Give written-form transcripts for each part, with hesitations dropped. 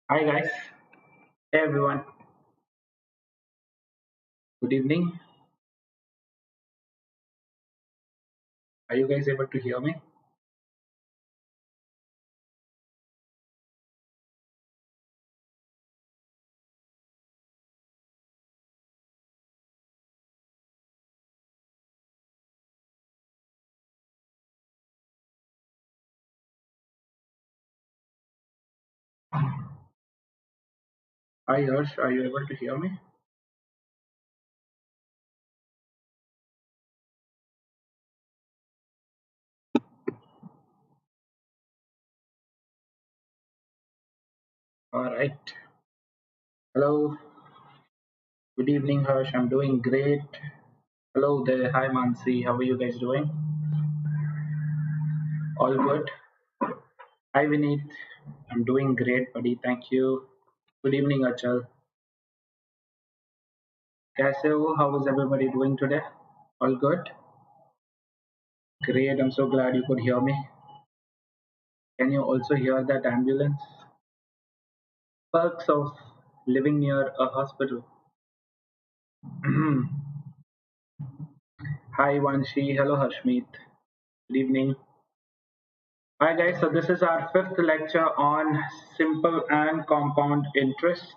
Hi guys, hey everyone, good evening. Are you guys able to hear me? Hi Harsh, are you able to hear me? Alright, hello, good evening Harsh, I'm doing great. Hello there, hi Mansi, how are you guys doing? All good? Hi Vineet, I'm doing great buddy, thank you. Good evening Achal. कैसे हो? How is everybody doing today? All good? Great, I'm so glad you could hear me. Can you also hear that ambulance? Perks of living near a hospital. Hi Vanshi, hello Harshmeet. Good evening. Hi guys, so this is our fifth lecture on simple and compound interest.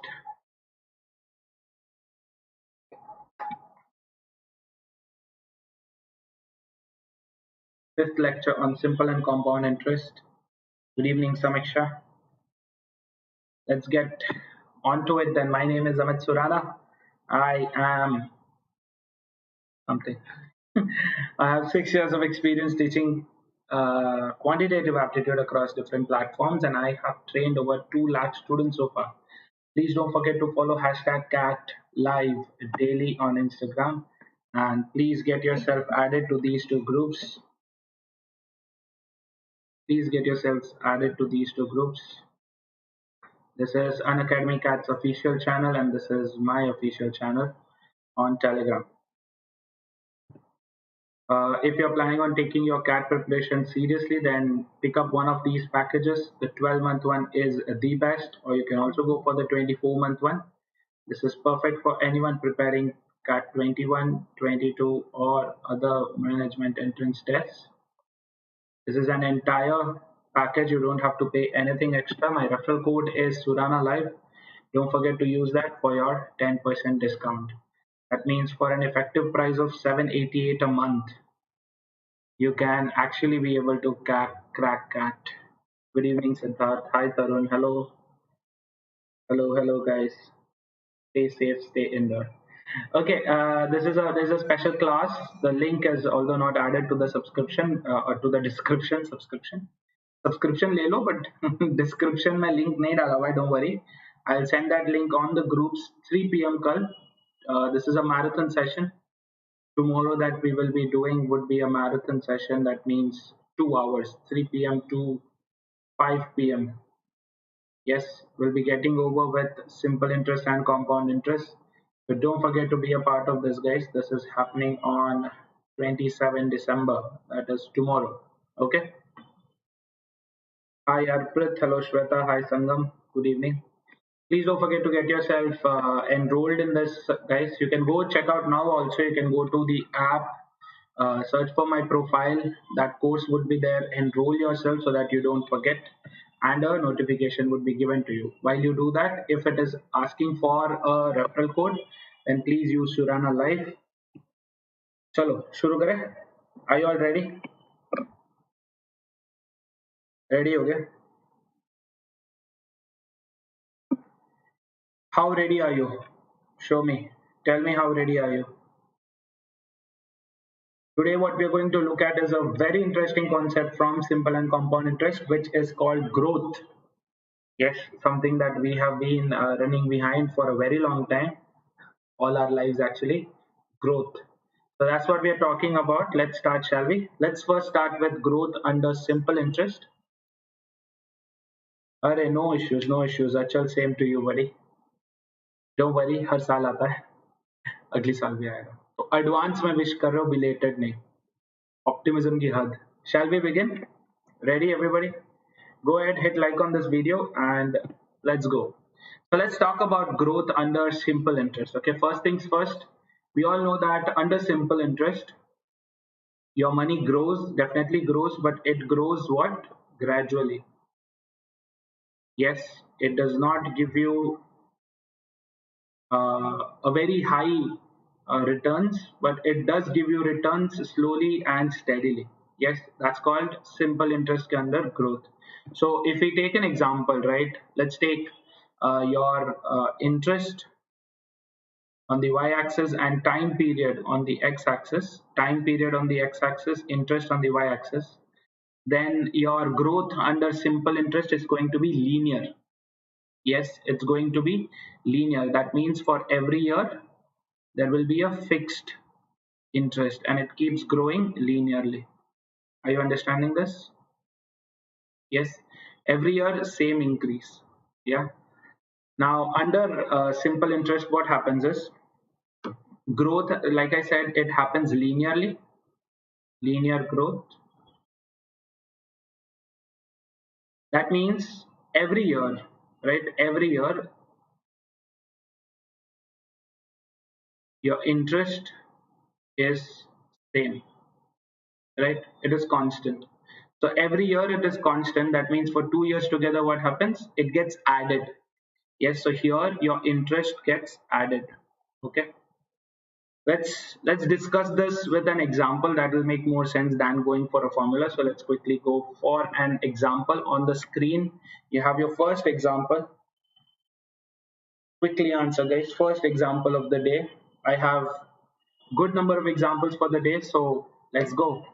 Fifth lecture on simple and compound interest. Good evening, Samiksha. Let's get on to it then. My name is Amit Surana. I am something. I have 6 years of experience teaching quantitative aptitude across different platforms, and I have trained over 2 lakh students so far. Please don't forget to follow hashtag CAT live daily on Instagram, and please get yourself added to these two groups. Please get yourselves added to these two groups. This is Unacademy CAT's official channel, and this is my official channel on Telegram. If you're planning on taking your CAT preparation seriously, then pick up one of these packages. The 12-month one is the best, or you can also go for the 24-month one. This is perfect for anyone preparing CAT 21, 22, or other management entrance tests. This is an entire package. You don't have to pay anything extra. My referral code is Surana Live. Don't forget to use that for your 10% discount. That means for an effective price of 788 a month, you can actually be able to crack CAT. Good evening, Siddharth. Hi, Tarun. Hello. Hello, hello, guys. Stay safe, stay indoor. Okay, there's a special class. The link is although not added to the subscription or to the description. Subscription ले लो, but description में link नहीं डाला हुआ है. Don't worry. I'll send that link on the groups 3 p.m. कल. This is a marathon session. Tomorrow that we will be doing would be a marathon session. That means 2 hours, 3 p.m. to 5 p.m. Yes, we'll be getting over with simple interest and compound interest. So don't forget to be a part of this, guys. This is happening on 27 December. That is tomorrow. Okay. Hi Arprit. Hello Shweta. Hi Sangam. Good evening. Please don't forget to get yourself enrolled in this, guys. You can go check out now. Also, you can go to the app, search for my profile. That course would be there. Enroll yourself so that you don't forget, and a notification would be given to you. While you do that, if it is asking for a referral code, then please use Surana Live. चलो शुरू करें. Are you all ready? Ready हो गए? How ready are you? Show me. Tell me how ready are you? Today, what we are going to look at is a very interesting concept from simple and compound interest, which is called growth. Yes, something that we have been running behind for a very long time, all our lives actually. Growth. So that's what we are talking about. Let's start, shall we? Let's first start with growth under simple interest. अरे no issues, no issues. Achal, same to you, buddy. Don't worry, हर साल आता है, अगली साल भी आएगा. तो advance में विश कर रहे हो, बिलेटेड नहीं. Optimism की हद. Shall we begin? Ready, everybody? Go ahead, hit like on this video and let's go. So let's talk about growth under simple interest. Okay, first things first, we all know that under simple interest, your money grows, definitely grows, but it grows what? Gradually. Yes, it does not give you a very high returns, but it does give you returns slowly and steadily. Yes, that's called simple interest under growth. So if we take an example, right? Let's take your interest on the y-axis and time period on the x-axis. Time period on the x-axis, interest on the y-axis. Then your growth under simple interest is going to be linear. Yes, it's going to be linear. That means for every year there will be a fixed interest and it keeps growing linearly. Are you understanding this? Yes, every year same increase. Yeah. Now under simple interest, what happens is growth, like I said, it happens linearly, linear growth. That means every year, right? Every year your interest is same, right? It is constant. So every year it is constant. That means for 2 years together, what happens? It gets added. Yes, so here your interest gets added. Okay. Let's discuss this with an example that will make more sense than going for a formula. So let's quickly go for an example on the screen. You have your first example. Quickly answer, guys. First example of the day. I have good number of examples for the day, so let's go.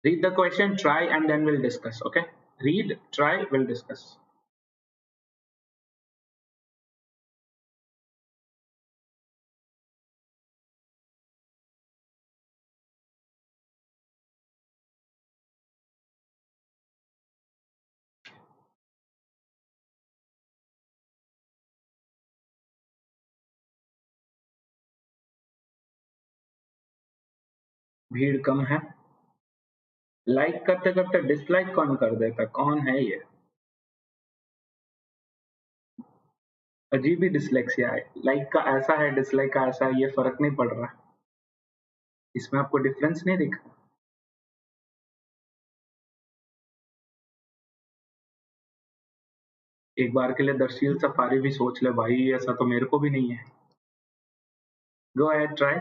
Read the question, try, and then we'll discuss. Okay. Read, try, we'll discuss. भीड़ कम है. Like करते करते dislike कौन कर देता? कौन है ये? अजीब ही डिसलेक्सिया है. लाइक का ऐसा है, डिसलाइक का ऐसा है, ये फर्क नहीं पड़ रहा. इसमें आपको डिफरेंस नहीं दिख रहा? एक बार के लिए दरशील सफारी भी सोच ले भाई, ऐसा तो मेरे को भी नहीं है. Go ahead, try.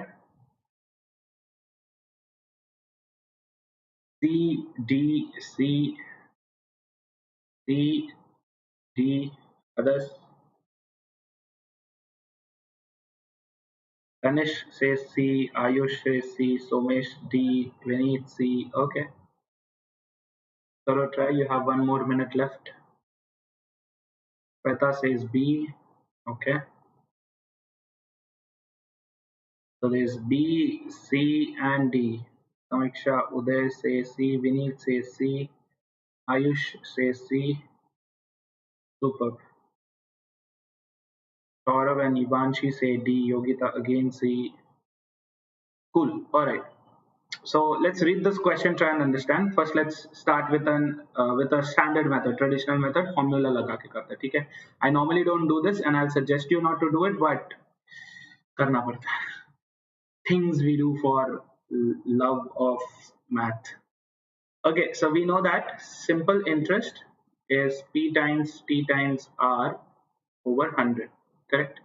C D C C D others. Tanish says C, Ayush says C, Somesh D, Vineet C. Okay. Solo try. You have 1 more minute left. Peta says B. Okay. So there's B, C, and D. Samiksha Uday says C, Vineet says C, Ayush says C. Superb. Saurav and Ivanshi say D. Yogita again C. Cool. All right. So let's read this question, try and understand. First, let's start with a standard method, traditional method, formula लगा के करते हैं, ठीक है? I normally don't do this, and I'll suggest you not to do it, but करना पड़ता है. Things we do for love of math. Okay, so we know that simple interest is P times T times R over 100, correct?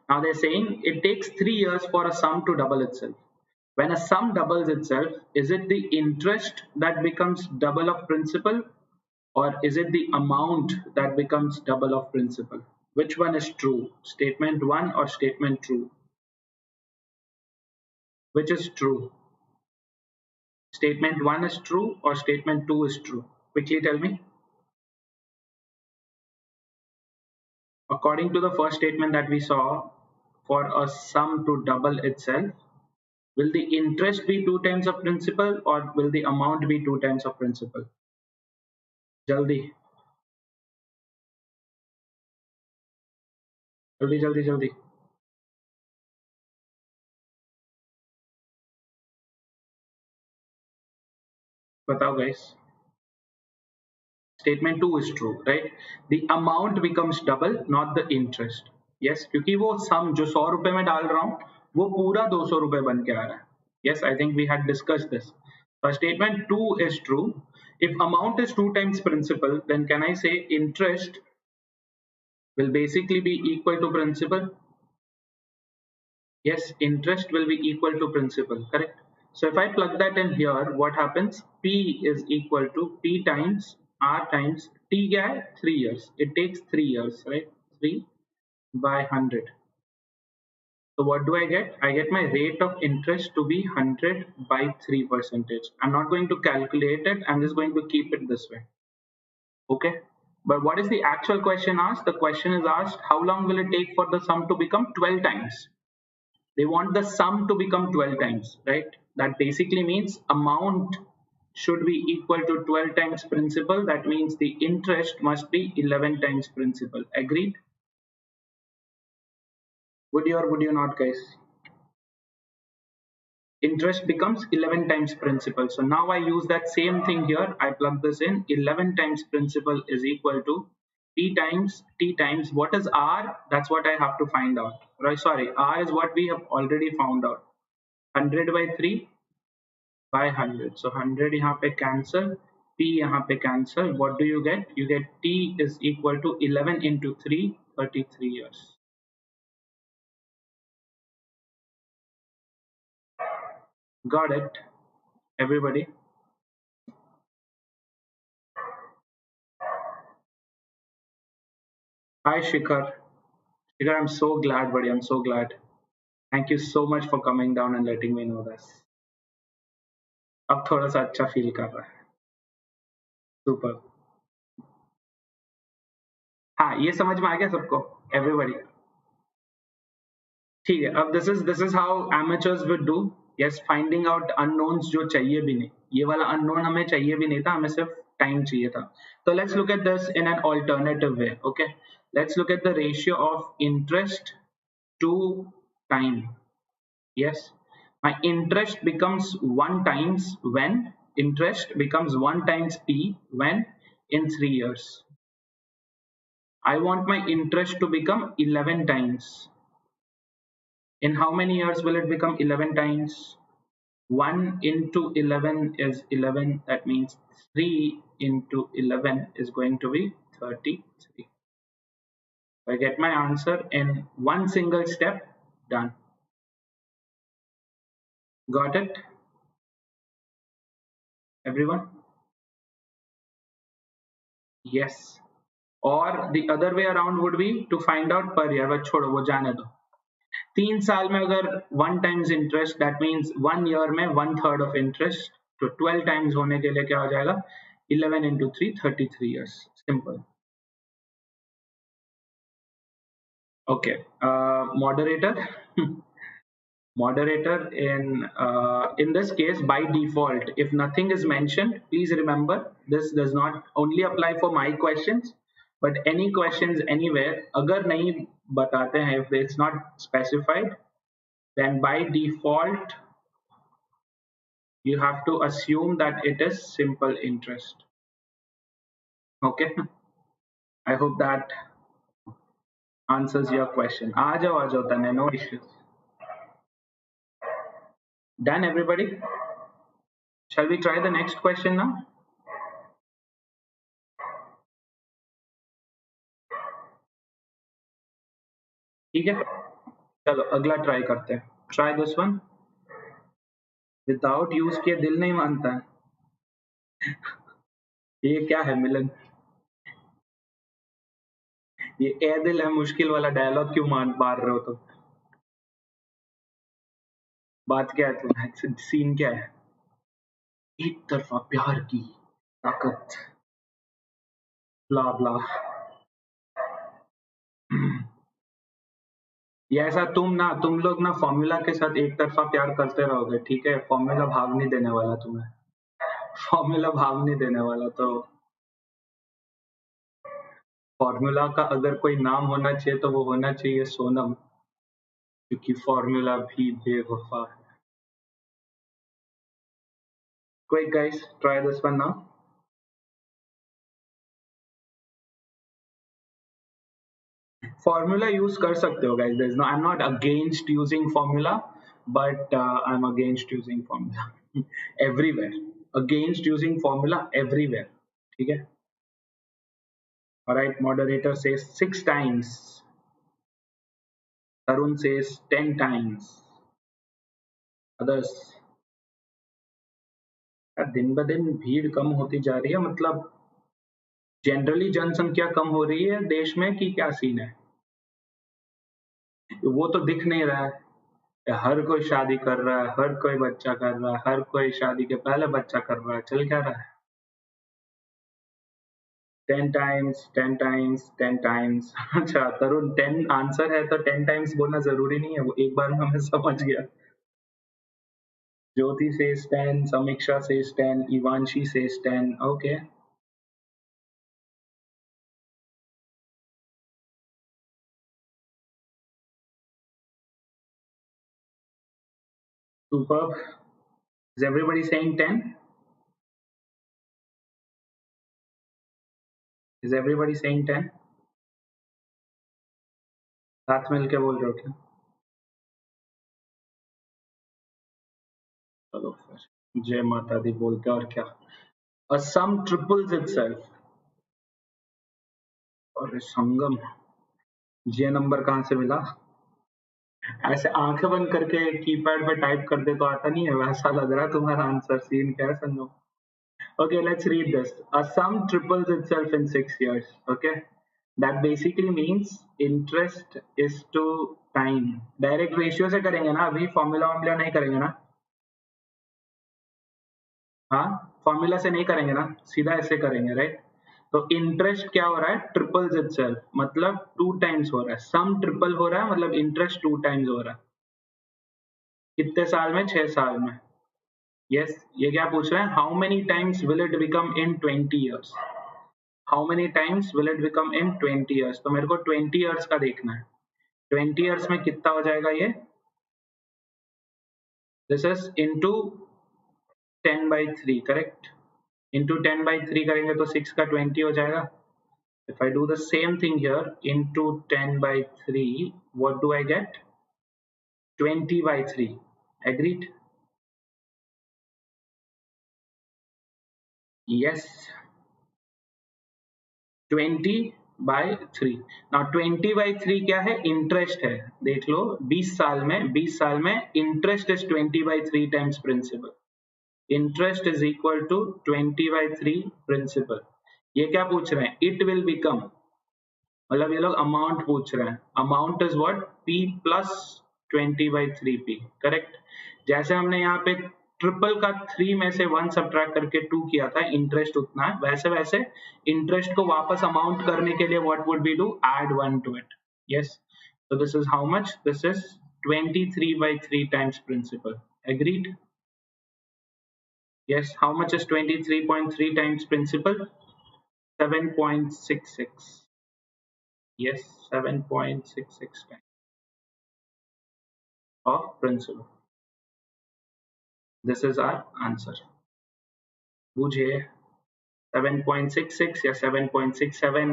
Now they're saying it takes 3 years for a sum to double itself. When a sum doubles itself, is it the interest that becomes double of principal, or is it the amount that becomes double of principal? Which one is true? Statement 1 or statement 2? Which is true? Statement 1 is true or statement 2 is true? Quickly tell me. According to the first statement that we saw, for a sum to double itself, will the interest be 2 times of principal or will the amount be 2 times of principal? Jaldi, jaldi, jaldi, jaldi. बताओ guys. Statement 2 is true, right? The amount becomes double, not the interest. Yes, क्योंकि वो sum जो 100 रुपए में डाल रहा हूँ वो पूरा 200 रुपए बन के आ रहा है. Yes, I think we had discussed this. So statement 2 is true. If amount is 2 times principal, then can I say interest will basically be equal to principal? Yes, interest will be equal to principal, correct? So if I plug that in here, what happens? P is equal to P times R times T guy 3 years. It takes 3 years, right? 3 by 100. So what do I get? I get my rate of interest to be 100 by 3 percentage. I'm not going to calculate it. I'm just going to keep it this way. Okay. But what is the actual question asked? The question is asked, how long will it take for the sum to become 12 times? They want the sum to become 12 times, right? That basically means amount should be equal to 12 times principal. That means the interest must be 11 times principal. Agreed? Would you or would you not, guys? Interest becomes 11 times principal. So now I use that same thing here. I plug this in. 11 times principal is equal to t times what is r? That's what I have to find out. Right? Sorry, r is what we have already found out. 100 by 3 by 100. So 100 यहाँ पे cancel, p यहाँ पे cancel. What do you get? You get t is equal to 11 into 3, 33 years. Got it, everybody? Hi Shikhar. Shikhar, I'm so glad, buddy. I'm so glad. Thank you so much for coming down and letting me know this. अब थोड़ा सा अच्छा feel कर रहा है. Super. हाँ, ये समझ में आ गया सबको? Everybody. ठीक है. अब this is how amateurs would do. Yes, finding out unknowns जो चाहिए भी नहीं. ये वाला unknown हमें चाहिए भी नहीं था. हमें सिर्फ time चाहिए था. So let's look at this in an alternative way. Okay. Let's look at the ratio of interest to time. Yes. My interest becomes 1 times when interest becomes 1 times p when in 3 years. I want my interest to become 11 times. In how many years will it become 11 times? 1 into 11 is 11. That means 3 into 11 is going to be 33. I get my answer in one single step. Done. Got it? Everyone? Yes. Or the other way around would be to find out per year. But छोड़ो वो जाने दो. 3 साल में अगर 1 times interest, that means 1 year में 1/3 of interest. तो 12 times होने के लिए क्या हो जाएगा? 11 into 3, 33 years. Simple. Okay. Moderator. Moderator, in this case, by default, if nothing is mentioned, please remember this does not only apply for my questions, but any questions anywhere. अगर नहीं बताते हैं, if it's not specified, then by default you have to assume that it is simple interest. Okay. I hope that answers your question. आ जाओ तने, no issues. Done, everybody? Shall we try the next question now? ठीक है, चलो अगला try करते हैं. Try this one. Without use किए दिल नहीं मानता है. ये क्या है मिलन? ये ए दिल है मुश्किल वाला डायलॉग क्यों मार रहे हो तुम? बात क्या है तुम्हारा? सीन क्या है? एक तरफा प्यार की ताकत. ब्ला ब्ला. ये ऐसा तुम लोग ना फॉर्मूला के साथ एक तरफा प्यार करते रहोगे, ठीक है? फॉर्मूला भाग नहीं देने वाला तुम्हें. फॉर्मूला भाग नहीं देने वाला. तो फॉर्मूला का अगर कोई नाम होना चाहिए तो वो होना चाहिए सोनम, क्योंकि फॉर्मूला भी बेवफा है. Quick guys, try this one now. Formula use कर सकते हो guys. There's no, I'm not against using formula, but I'm against using formula everywhere. Against using formula everywhere. ठीक है? Alright, moderator says 6 times. Tarun says 10 times. Others. दिन ब दिन भीड़ कम होती जा रही है, मतलब जनरली जनसंख्या कम हो रही है देश में कि क्या सीन है? वो तो दिख नहीं रहा है। हर कोई शादी कर रहा है, हर कोई बच्चा कर रहा है, हर कोई शादी के पहले बच्चा कर रहा है, चल क्या रहा है? 10 times, 10 times, 10 times। अच्छा तरुण, 10 आंसर है तो 10 times बोलना जरूरी नहीं है, वो एक बार में मैं समझ गया। ज्योति says 10, समीक्षा says 10, इवांशी says 10, okay। Superb। Is everybody saying 10? Is everybody saying 10? साथ मिलके बोल रहे हो क्या? चलो फिर जय माता दी बोलते हैं, और क्या। A sum triples itself। और संगम, ये नंबर कहाँ से मिला? ऐसे आंखें बंद करके कीपैड पे टाइप कर दे तो आता नहीं है, वैसा लग रहा है तुम्हारा आंसर। सीन क्या है संगम? Okay, let's read this. A sum triples itself in 6 years. Okay, that basically means interest is to time. Direct ratio से करेंगे ना, अभी फॉर्मूला वॉर्मूला नहीं करेंगे ना? हाँ, फॉर्मूला से नहीं करेंगे ना, सीधा ऐसे करेंगे, राइट? तो इंटरेस्ट क्या हो रहा है? ट्रिपल्स इटसेल्फ, मतलब 2 times हो रहा है। सम ट्रिपल हो रहा है मतलब इंटरेस्ट 2 times हो रहा है। कितने साल में? 6 साल में। यस, ये क्या पूछ रहे हैं? How many times will it become in 20 years? How many times will it become in 20 years? तो मेरे को 20 years का देखना है। 20 years में कितना हो जाएगा ये? This is into 10/3, correct? Into 10/3 करेंगे तो 6 का 20 हो जाएगा। If I do the same thing here into 10/3, what do I get? 20/3. Agreed? Yes, 20/3। Now 20/3 क्या है? इंटरेस्ट है। देख लो, 20 साल में interest is 20/3 times principal. Interest is equal to 20/3 principal. ये क्या पूछ रहे हैं? इट विल बिकम, मतलब ये लोग अमाउंट पूछ रहे हैं। Amount is what? P plus 20/3P, correct? जैसे हमने यहाँ पे ट्रिपल का 3 में से 1 सब्ट्रैक्ट करके 2 किया था, इंटरेस्ट उतना है, वैसे वैसे इंटरेस्ट को वापस अमाउंट करने के लिए what would be do? Add 1 to it. Yes, so this is how much? This is 23/3 times principal. Agreed? Yes, how much is 23.3 times principal? 7.66. Yes, 7.66 times of principal. This is our answer. बूझिए, 7.66 या 7.67,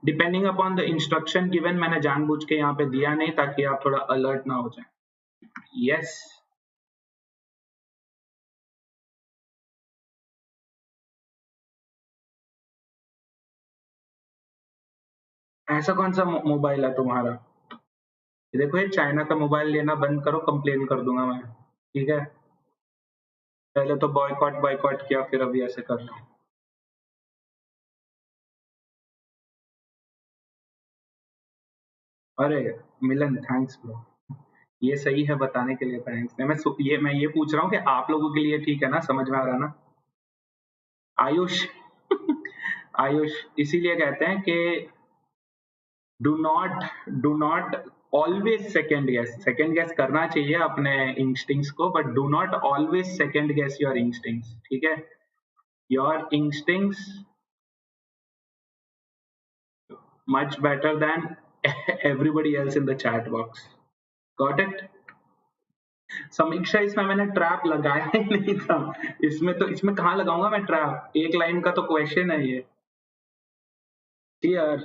depending upon the instruction given. मैंने जानबूझ के यहाँ पे दिया नहीं ताकि आप थोड़ा अलर्ट ना हो जाए। यस, ऐसा कौन सा मोबाइल है तुम्हारा? देखो, ये चाइना का मोबाइल लेना बंद करो, कंप्लेन कर दूंगा मैं। ठीक है, पहले तो बॉयकॉट बॉयकॉट किया, फिर अभी ऐसे कर लो। अरे मिलन, थैंक्स ब्रो, ये सही है, बताने के लिए थैंक्स। मैं ये पूछ रहा हूँ कि आप लोगों के लिए ठीक है ना, समझ में आ रहा ना? आयुष आयुष, इसीलिए कहते हैं कि do not always second guess. Second guess करना चाहिए अपने इंस्टिंक्ट्स को, but do not always second guess your instincts. ठीक है? Your instincts much better than everybody else in the chat box. Got it? समीक्षा इसमें मैंने ट्रैप लगाया ही नहीं था। इसमें कहाँ लगाऊंगा मैं ट्रैप? एक लाइन का तो क्वेश्चन है ये। जी यार।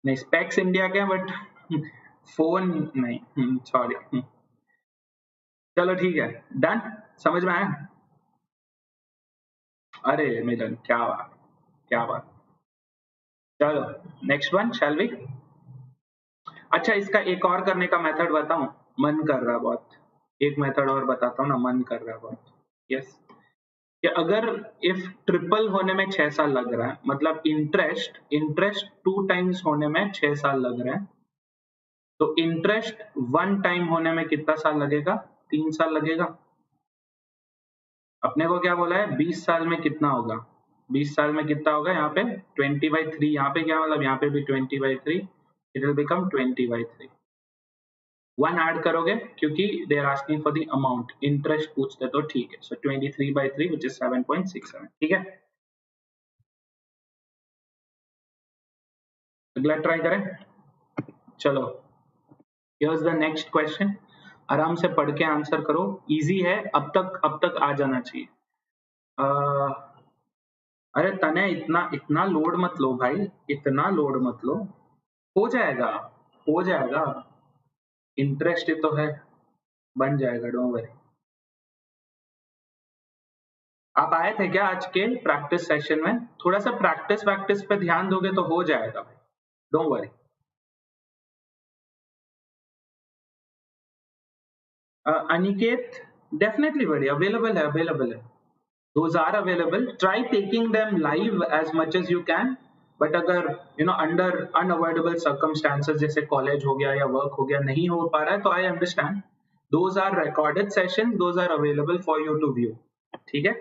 नहीं, स्पेक्स इंडिया के हैं बट फोन नहीं। सॉरी। चलो ठीक है। डन। समझ में आया? अरे मिलन, क्या बात, क्या बात। चलो, नेक्स्ट वन शैल वी। अच्छा, इसका एक और करने का मेथड बताऊं? मन कर रहा है बहुत। एक मेथड और बताता हूँ ना, मन कर रहा है बहुत। यस। कि अगर इफ ट्रिपल होने में 6 साल लग रहा है, मतलब इंटरेस्ट इंटरेस्ट 2 टाइम्स होने में 6 साल लग रहे हैं, तो इंटरेस्ट 1 टाइम होने में कितना साल लगेगा? 3 साल लगेगा। अपने को क्या बोला है? 20 साल में कितना होगा? 20 साल में कितना होगा? यहाँ पे 20/3। यहाँ पे क्या मतलब? यहाँ पे भी 20/3। It will become 20/3। One add करोगे क्योंकि they are asking for the amount, interest पूछते तो ठीक है। So 23/3 which is 7.67। ठीक है, अगला ट्राई करें। चलो, हियर्स द नेक्स्ट क्वेश्चन। आराम से पढ़ के आंसर करो, इजी है। अब तक आ जाना चाहिए। अह, अरे तने इतना इतना लोड मत लो भाई, इतना लोड मत लो। हो जाएगा, हो जाएगा। इंटरेस्ट ही तो है, बन जाएगा, डोंट वरी। आप आए थे क्या आज के प्रैक्टिस सेशन में? थोड़ा सा प्रैक्टिस वैक्टिस पे ध्यान दोगे तो हो जाएगा भाई, don't worry. Aniket, definitely buddy, available है। Those are available. Try taking them live as much as you can. But अगर अंडर अनअवॉइडेबल सर्कमस्टांसेस जैसे कॉलेज हो गया या वर्क हो गया नहीं हो पा रहा है, तो I understand. Those are recorded session, those are available for you to view. ठीक है।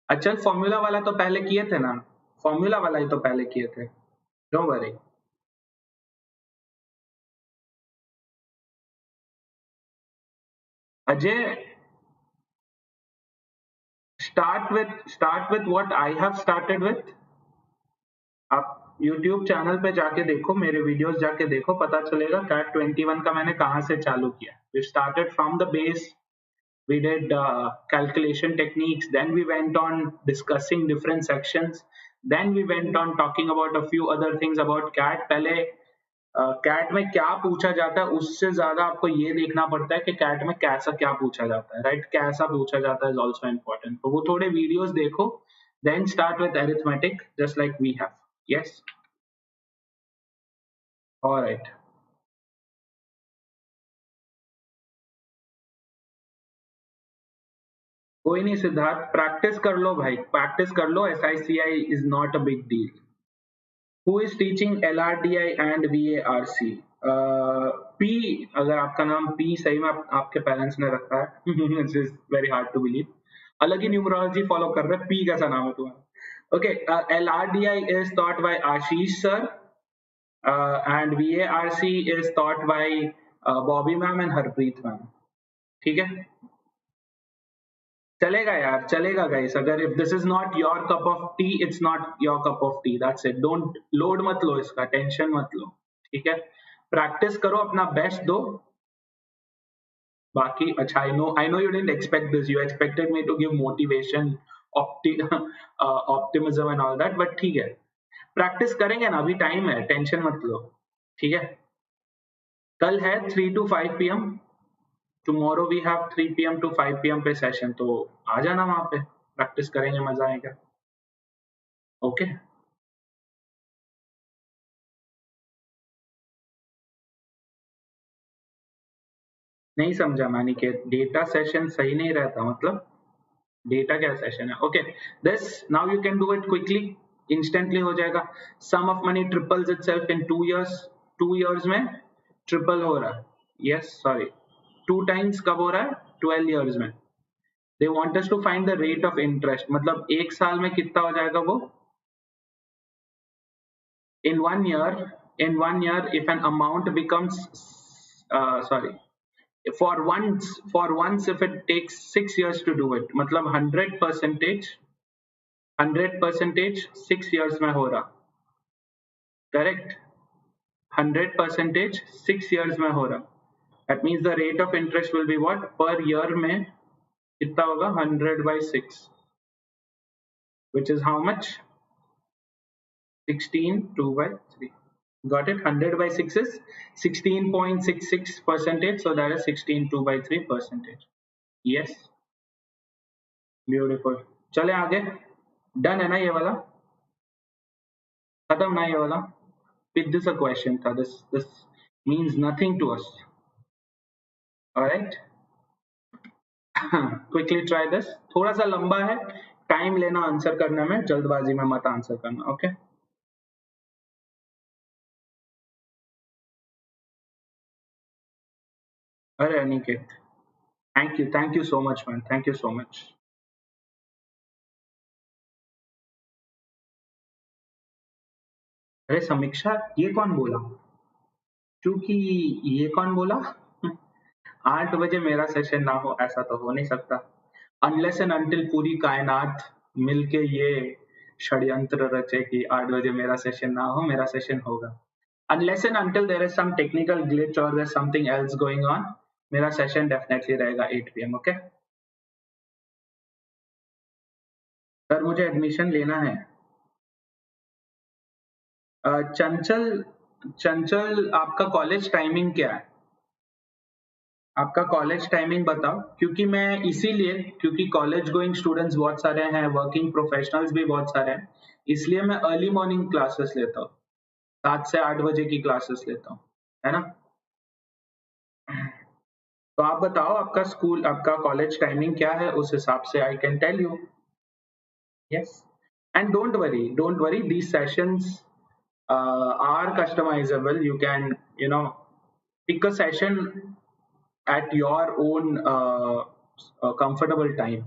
अच्छा, फॉर्मूला वाला तो पहले किए थे ना? फॉर्मूला वाला ही तो पहले किए थे, don't worry. Ajay, start with what I have started with. आप YouTube चैनल पे जाके देखो, मेरे वीडियोस जाके देखो, पता चलेगा कैट 21 का मैंने कहाँ से चालू किया। We started from the base. We did calculation techniques, then we went on discussing different sections, then we went on talking about a few other things about cat. पहले कैट में क्या पूछा जाता है उससे ज्यादा आपको ये देखना पड़ता है कि कैट में कैसा क्या पूछा जाता है, राइट? कैसा पूछा जाता है इज ऑल्सो इम्पोर्टेंट। तो वो थोड़े वीडियोस देखो, then start with arithmetic just like we have. Yes, alright. कोई नहीं सिद्धार्थ, प्रैक्टिस कर लो भाई, प्रैक्टिस कर लो। SICI is not a big deal. Who is teaching LRDI and VARC? P, अगर आपका नाम पी सही में आपके पेरेंट्स ने रखा है it's very hard to believe. अलग ही न्यूमरोलॉजी फॉलो कर रहे हैं, पी कैसा नाम है तुम्हारा? Okay, LRDI is taught by Ashish sir, and VARC is taught by Bobby ma'am and Harpreet ma'am. ठीक है, चलेगा यार, चलेगा गाइस। अगर if this is not your cup of T, it's not your cup of T, that's it. Don't load मत लो इसका, tension मत लो। ठीक है, प्रैक्टिस करो, अपना बेस्ट दो। बाकी अच्छा, I know you didn't expect this, you expected me to give motivation, optimism and all that, but ठीक है, प्रैक्टिस करेंगे ना, अभी टाइम है, टेंशन मत लो। ठीक है, कल है 3 to 5 PM। Tomorrow we have 3 PM to 5 PM पे सेशन, तो आ जाना वहां पे, प्रैक्टिस करेंगे, मजा आएगा। ओके। नहीं समझा मानिकेत, डेटा सेशन सही नहीं रहता मतलब? डेटा क्या सेशन है? Okay, this now you can do it quickly, instantly हो जाएगा। Sum of money triples itself in 2 years। 2 years में ट्रिपल हो रहा है। यस, सॉरी, 2 times कब हो रहा है? 12 years में। They want us to find the rate of interest, मतलब 1 साल में कितना हो जाएगा वो? In 1 year, if an amount becomes sorry, for once if it takes 6 years to do it, मतलब 100 percentage 100% 6 years में हो रहा, करेक्ट? 100% 6 years में हो रहा, that means the rate of interest will be what, per year में कितना होगा, 100/6, which is how much, 16 2/3. Got it? 100/6 is 16.66%, so that is 16 2/3%. Yes, beautiful. चले आगे, डन है ना ये वाला, खत्म ना ये वाला. With this a question था, this means nothing to us. Alright. Quickly try this. थोड़ा सा लंबा है, टाइम लेना आंसर करने में, जल्दबाजी में मत आंसर करना. ओके अरे Aniket, thank you so much man, thank you so much. अरे समीक्षा, ये कौन बोला? क्योंकि ये कौन बोला? 8 बजे मेरा सेशन ना हो, ऐसा तो हो नहीं सकता. अनलेस एंड अनटिल पूरी कायनात मिलके ये षड्यंत्र रचे कि 8 बजे मेरा सेशन ना हो, मेरा सेशन होगा. Unless and until there is some technical glitch or there's something else going on, मेरा सेशन डेफिनेटली रहेगा 8 PM. ओके सर, मुझे एडमिशन लेना है. चंचल, चंचल आपका कॉलेज टाइमिंग क्या है? आपका कॉलेज टाइमिंग बताओ, क्योंकि मैं इसीलिए, क्योंकि कॉलेज गोइंग स्टूडेंट्स बहुत सारे हैं, वर्किंग प्रोफेशनल्स भी बहुत सारे हैं, इसलिए मैं अर्ली मॉर्निंग क्लासेस लेता हूँ, 7 से 8 बजे की क्लासेस लेता हूँ, है ना? तो आप बताओ आपका स्कूल, आपका कॉलेज टाइमिंग क्या है, उस हिसाब से I can tell you. Yes, and don't worry. These sessions are customizable. You can, pick a session at your own comfortable time.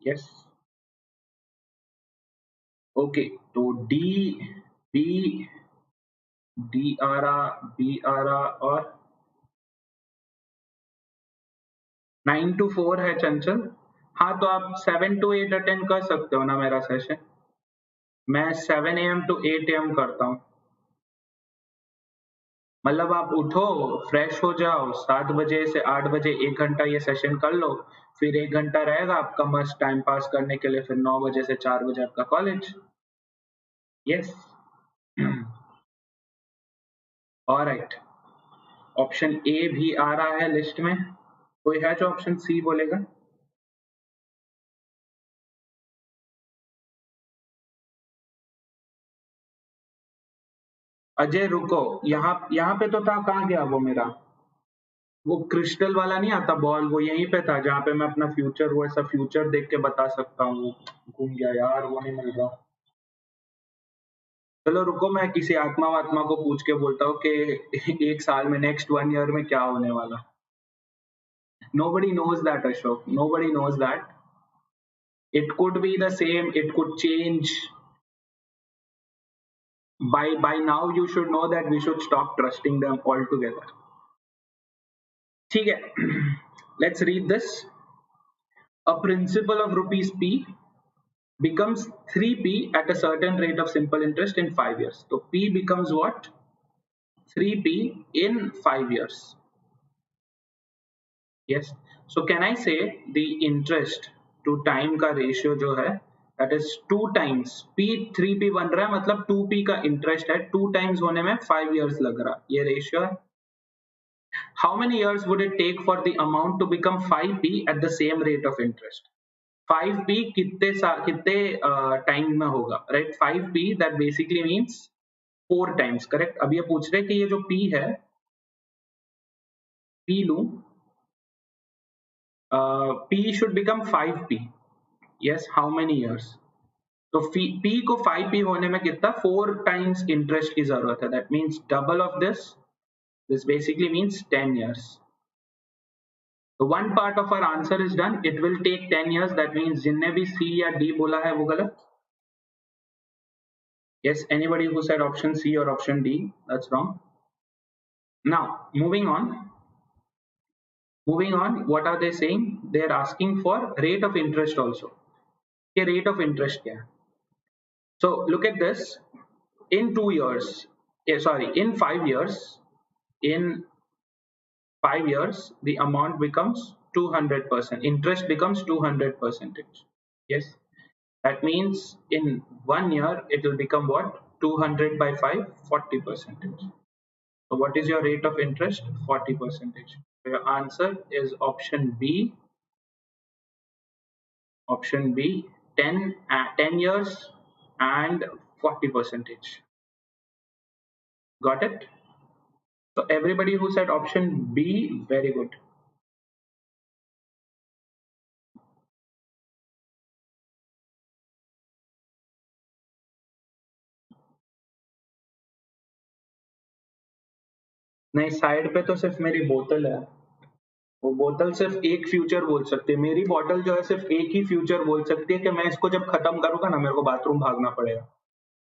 Yes. Okay. So B, D आ रहा, B आ रहा, और 9 to 4 है चंचल. हाँ, तो आप 7 to 8 अटेंड कर सकते हो ना मेरा सेशन. मैं 7 AM to 8 AM करता हूँ. मतलब आप उठो, फ्रेश हो जाओ, 7 बजे से 8 बजे 1 घंटा ये सेशन कर लो, फिर 1 घंटा रहेगा आपका मस्त टाइम पास करने के लिए, फिर 9 बजे से 4 बजे आपका college. Yes. Alright, option A भी आ रहा है लिस्ट में. कोई है जो ऑप्शन सी बोलेगा? अजय रुको, यहाँ पे तो था, कहाँ गया वो मेरा, वो क्रिस्टल वाला नहीं आता बॉल, वो यहीं पे था जहाँ पे मैं अपना फ्यूचर, वो ऐसा फ्यूचर देख के बता सकता हूँ. वो घूम गया यार, वो नहीं मिल रहा. चलो रुको, मैं किसी आत्मा वात्मा को पूछ के बोलता हूँ कि 1 साल में, नेक्स्ट 1 ईयर में क्या होने वाला. Nobody knows that, Ashok. Nobody knows that. It could be the same. It could change. By now, you should know that we should stop trusting them altogether. ठीक है. Let's read this. A principal of rupees P becomes 3P at a certain rate of simple interest in 5 years. So P becomes what? 3P in 5 years. Yes. So can I say the interest to time का ratio जो है, that is 2 times P. 3P बन रहा है, मतलब 2P का interest है, 2 times होने में 5 years लग रहा, ये ratio है. How many years would it take for the amount to become 5P at the same rate of interest? 5P कितने time में होगा, right? 5P that basically means 4 times, correct? अब ये पूछ रहे कि ये जो P है, P लूं, P should become 5P. Yes, how many years? तो P को 5P होने में कितना, 4 times interest की जरूरत है. That means double of this. This basically means 10 years. So one part of our answer is done. It will take 10 years. That means जिनने भी C या D बोला है वो गलत. Yes, anybody who said option C or option D, that's wrong. Now moving on. What are they saying? They are asking for rate of interest also. ये rate of interest क्या है? So look at this. In 2 years, in 5 years, in 5 years, the amount becomes 200%. Interest becomes 200%. Yes, that means in 1 year it will become what? 200 by 5, 40%. So what is your rate of interest? 40%. So your answer is option B. Option B, 10 years and 40%. Got it? So everybody who said option B, very good. नहीं, side पे तो सिर्फ मेरी बोतल है। वो बोतल सिर्फ एक फ्यूचर बोल सकती है, मेरी बोतल जो है सिर्फ एक ही फ्यूचर बोल सकती है कि मैं इसको जब खत्म करूंगा ना मेरे को बाथरूम भागना पड़ेगा।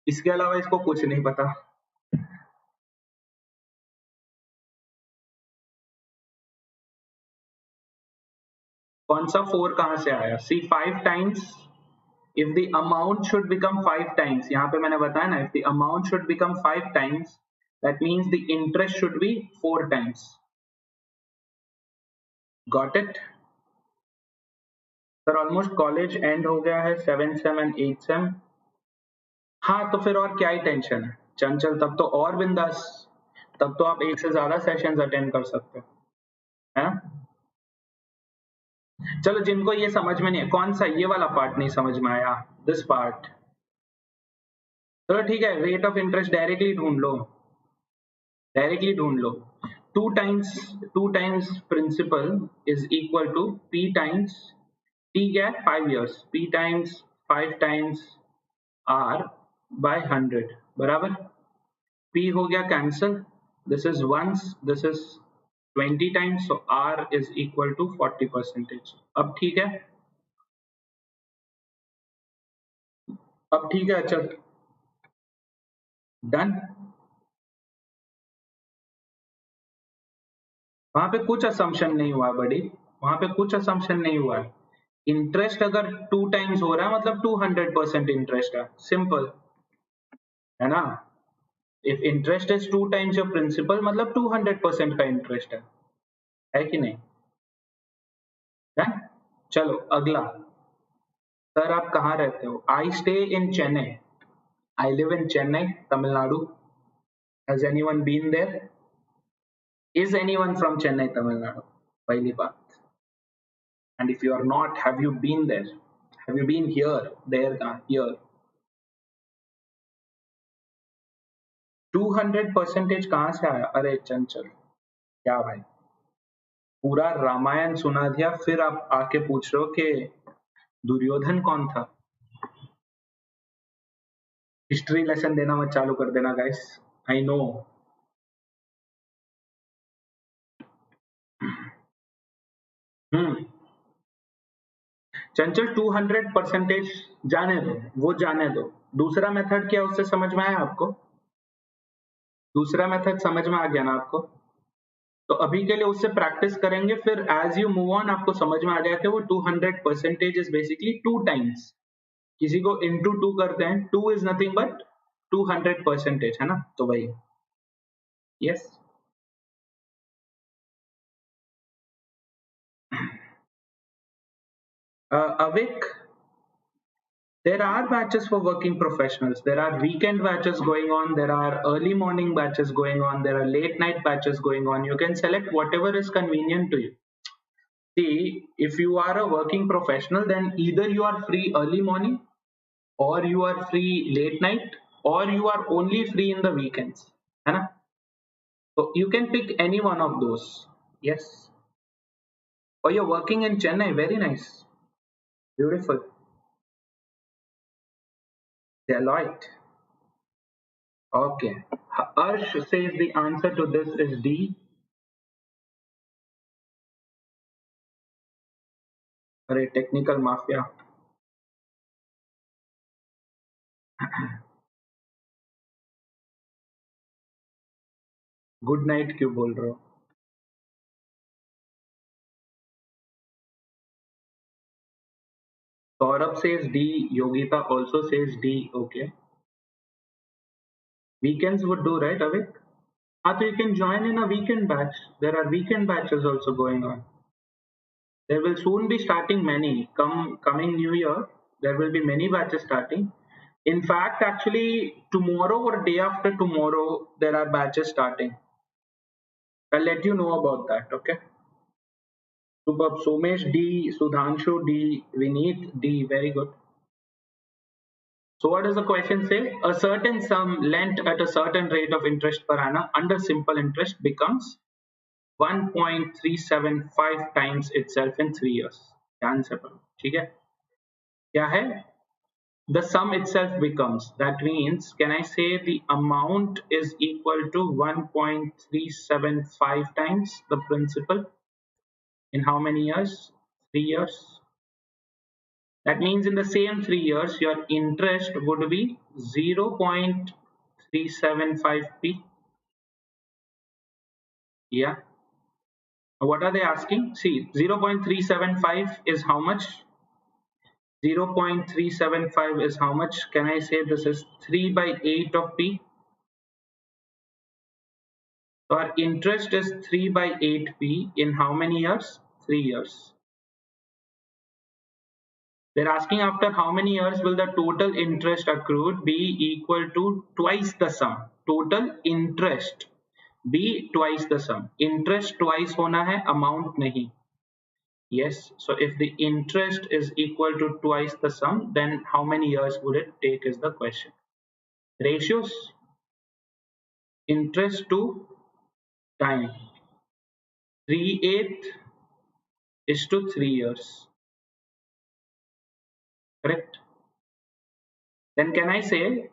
इसके अलावा इसको कुछ नहीं पता। कौन सा 4 कहां से आया? सी 5 times, if the amount should become 5 times, यहाँ पे मैंने बताया ना, if the amount should become 5 times, that means the interest should be 4 times. Got it? Sir almost college and हो गया है, 7 सेम एंड 8 सेम। हाँ तो फिर और क्या ही टेंशन है चंचल, तब तो और बिंदास, तब तो आप एक से ज्यादा सेशंस अटेंड कर सकते हो, है ना? चलो जिनको ये समझ में नहीं है, कौन सा ये वाला पार्ट नहीं समझ में आया, दिस पार्ट, चलो ठीक है, रेट ऑफ इंटरेस्ट डायरेक्टली ढूंढ लो, डायरेक्टली ढूंढ लो। Two times principal is equal to P times T, क्या है? 5 years, P times 5 times R by 100 बराबर। पी हो गया cancel, this is once, this is 20 times, so r is equal to 40%। अब ठीक है, अब ठीक है, अच्छा डन। वहां पे कुछ असम्पशन नहीं हुआ बड़ी, वहां पे कुछ असम्पशन नहीं हुआ है। इंटरेस्ट अगर 2 times हो रहा है मतलब 200% इंटरेस्ट है, सिंपल है ना। If interest is 2 times your principal मतलब 200% का इंटरेस्ट है कि नहीं? है? चलो अगला, सर आप कहाँ रहते हो? I stay in Chennai, I live in Chennai, Tamil Nadu. Has anyone been there? Is anyone from Chennai, Tamil Nadu? पहली बात। And if you are not, have you been there? Have you been here? There, here. 200% कहाँ से आया? अरे चंचल, क्या भाई, पूरा रामायण सुना दिया, फिर आप आके पूछ रहे हो कि दुर्योधन कौन था? हिस्ट्री लेसन देना मत चालू कर देना गाइस, आई नो। हम्म, चंचल 200% जाने दो, वो जाने दो। दूसरा मेथड क्या, उससे समझ में आया आपको? दूसरा मेथड समझ में आ गया ना आपको? तो अभी के लिए उससे प्रैक्टिस करेंगे, फिर एज यू मूव ऑन आपको समझ में आ जाएगा कि वो 200% इज बेसिकली 2 times। किसी को इंटू 2 करते हैं, 2 इज नथिंग बट 200%, है ना? तो वही, yes. Avik, there are batches for working professionals, there are weekend batches going on, there are early morning batches going on, there are late night batches going on. You can select whatever is convenient to you. See, if you are a working professional, then either you are free early morning, or you are free late night, or you are only free in the weekends, है ना? So you can pick any one of those. Yes. Or you're working in Chennai, very nice, beautiful. Deloitte. Okay. Arsh says the answer to this is D. अरे technical mafia, good night क्यों बोल रहे हो? Saurabh says D. Yogita also says D. Okay. Weekends would do, right, Avik? So you can join in a weekend batch. There are weekend batches also going on. There will soon be starting many. Coming New Year, there will be many batches starting. In fact, actually, tomorrow or day after tomorrow, there are batches starting. I'll let you know about that, okay? Superb. Somesh D, Sudhanshu D, Vineet D. Very good. So what does the question say? A certain sum lent at a certain rate of interest per annum under simple interest becomes 1.375 times itself in 3 years. ध्यान से पढ़ो, ठीक है? क्या है? The sum itself becomes. That means, can I say the amount is equal to 1.375 times the principal in how many years? 3 years. That means in the same 3 years, your interest would be 0.375p. Yeah. What are they asking? See, 0.375 is how much? 0.375 is how much? Can I say this is 3 by 8 of p? So our interest is 3 by 8p in how many years? 3 years. They're asking after how many years will the total interest accrued be equal to twice the sum. Total interest be twice the sum. Interest twice होना है, amount नहीं. Yes, so if the interest is equal to twice the sum, then how many years would it take is the question. Ratios, interest to time. 3/8 is to 3 years. Correct? Then can I say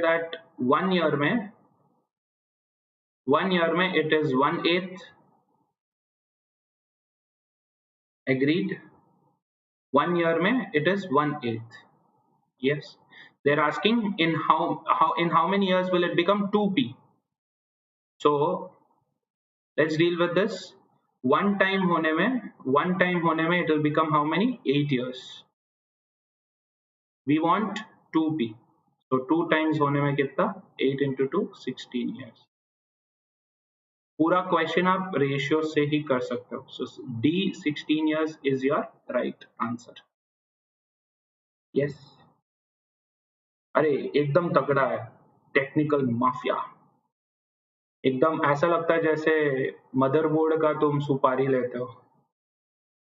that 1 year में it is 1/8. Agreed? 1 year में it is 1/8. Yes. They're asking in how many years will it become 2p? So let's deal with this. One time होने में it will become how many? 8 years. We want 2p. So 2 times होने में कितना? 8 into 2, 16 years. पूरा question आप ratio से ही कर सकते हो. So D 16 years is your right answer. Yes. अरे एकदम तगड़ा है. Technical mafia. एकदम ऐसा लगता है जैसे मदरबोर्ड का तुम सुपारी लेते हो.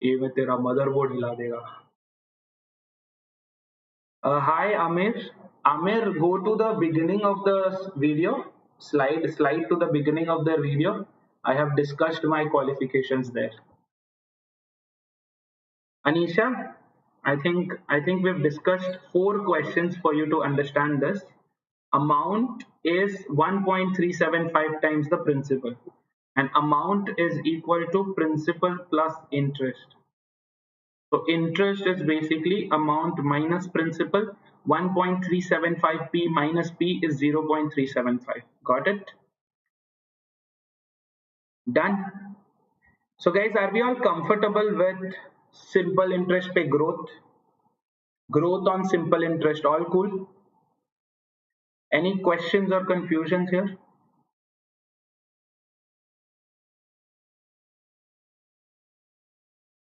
ये मैं तेरा मदरबोर्ड हिला देगा. Hi Amir. Amir, go to the beginning of the video. Slide to the beginning of the video. I have discussed my qualifications there. Anisha, I think we've discussed 4 questions for you to understand this. Amount is 1.375 times the principal, and amount is equal to principal plus interest. So interest is basically amount minus principal. 1.375p minus p is 0.375. Got it? Done. So guys, are we all comfortable with simple interest pay growth? Growth on simple interest, all cool? Any questions or confusions here?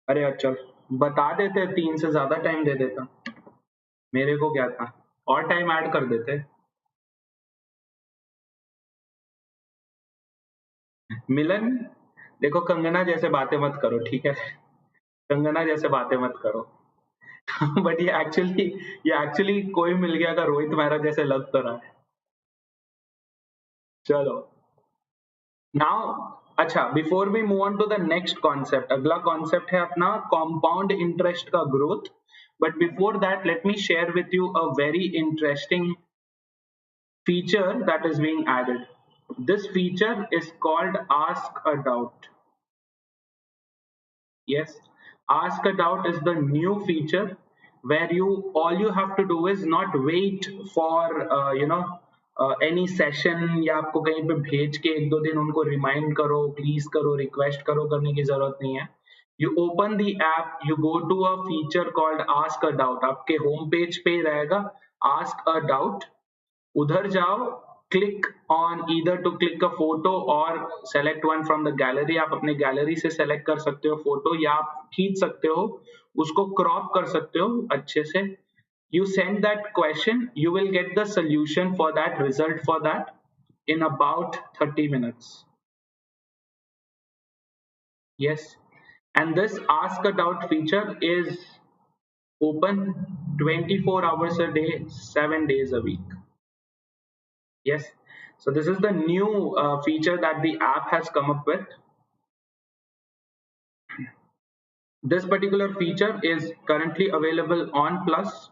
अरे अच्छा, बता देते 3 से ज्यादा time दे देता. मेरे को क्या था, और टाइम ऐड कर देते. मिलन, देखो कंगना जैसे बातें मत करो, ठीक है? कंगना जैसे बातें मत करो. बट ये एक्चुअली कोई मिल गया का रोहित मेहरा जैसे लग तो रहा है. चलो नाउ, अच्छा, before we move on to the next concept, अगला कॉन्सेप्ट है अपना कंपाउंड इंटरेस्ट का growth. But before that let me share with you a very interesting feature that is being added. This feature is called Ask a Doubt. Yes, Ask a Doubt is the new feature where all you have to do is not wait for any session या आपको कहीं पे भेज के 1-2 दिन उनको remind करो, please करो, रिक्वेस्ट करो, करने की जरूरत नहीं है. You open the app, you go to a feature called Ask a Doubt. आपके होम पेज पे ही रहेगा Ask a Doubt. उधर जाओ, click on either to click a photo or select one from the gallery. आप अपने gallery से select कर सकते हो फोटो, या आप खींच सकते हो, उसको crop कर सकते हो अच्छे से. You send that question, you will get the solution for that, result for that in about 30 minutes. Yes. And this Ask a Doubt feature is open 24 hours a day, 7 days a week. Yes. So this is the new feature that the app has come up with. This particular feature is currently available on Plus.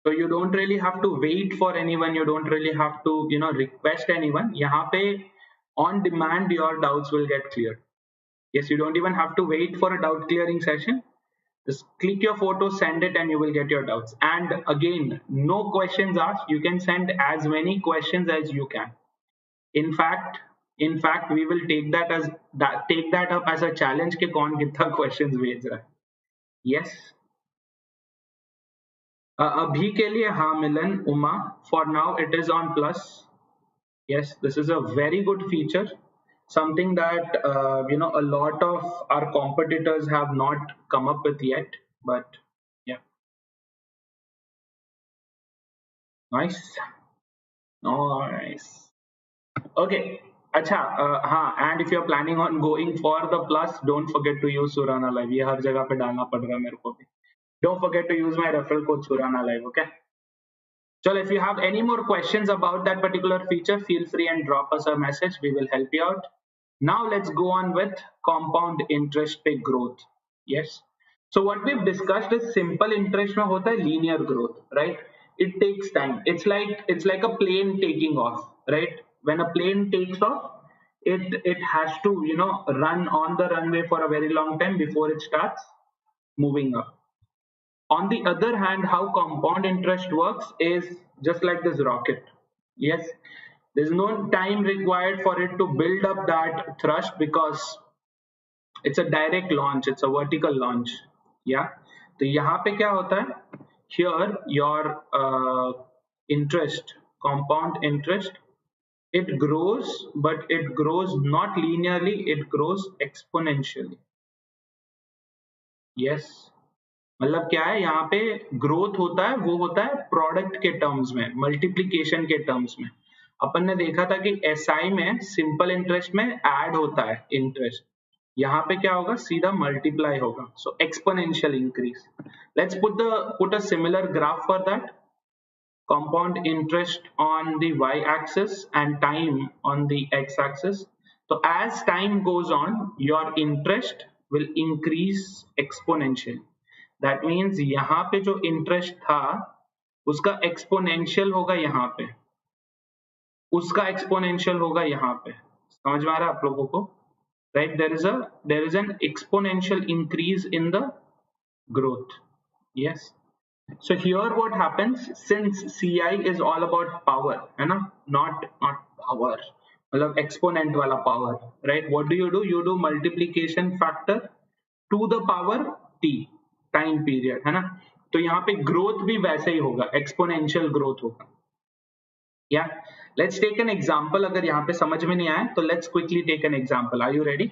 So you don't really have to wait for anyone. You don't really have to, request anyone. यहाँ पे on demand your doubts will get cleared. Yes, you don't even have to wait for a doubt clearing session. Just click your photo, send it, and you will get your doubts. And again, no questions asked. You can send as many questions as you can. In fact, we will take that up as a challenge कि कौन कितना questions भेज रहा है. Yes. अभी के लिए हाँ मिलन Uma. For now it is on Plus. Yes, this is a very good feature. Something that a lot of our competitors have not come up with yet. But yeah, nice. Nice. Okay. अच्छा, हाँ, and if you're planning on going for the Plus, don't forget to use Surana Live. ये हर जगह पे डालना पड़ रहा है मेरे को भी. Don't forget to use my referral code Surana Live. Okay. So if you have any more questions about that particular feature, feel free and drop us a message. We will help you out. Now let's go on with compound interest पे growth. Yes. So what we've discussed is simple interest में होता है linear growth, right? It takes time. It's like a plane taking off, right? When a plane takes off, it has to run on the runway for a very long time before it starts moving up. On the other hand, how compound interest works is just like this rocket. Yes, there's no time required for it to build up that thrust because it's a direct launch, it's a vertical launch. Yeah. तो यहाँ पे क्या होता है? Here your interest, compound interest, it grows, but it grows not linearly, it grows exponentially. Yes. मतलब क्या है, यहाँ पे ग्रोथ होता है, वो होता है प्रोडक्ट के टर्म्स में, मल्टीप्लीकेशन के टर्म्स में. अपन ने देखा था कि एसआई में सिंपल इंटरेस्ट में ऐड होता है इंटरेस्ट, यहाँ पे क्या होगा, सीधा मल्टीप्लाई होगा. So exponential increase. Let's put a similar graph for that. Compound interest on the y-axis and time on the x-axis. So as time goes on, your interest will increase exponentially. That means यहाँ पे जो interest था उसका exponential होगा यहाँ पे, उसका exponential होगा यहाँ पे. समझ में आ रहा है आप लोगों को? Right? There is an exponential increase in the growth. Yes. So here what happens, since CI is all about power, है ना, not power, मतलब exponent वाला power, right? What do? You do multiplication factor to the power t time period, है ना. तो यहाँ पे growth भी वैसे ही होगा, exponential growth होगा. Yeah, let's take an example. अगर यहाँ पे समझ में नहीं आया तो let's quickly take an example. Are you ready?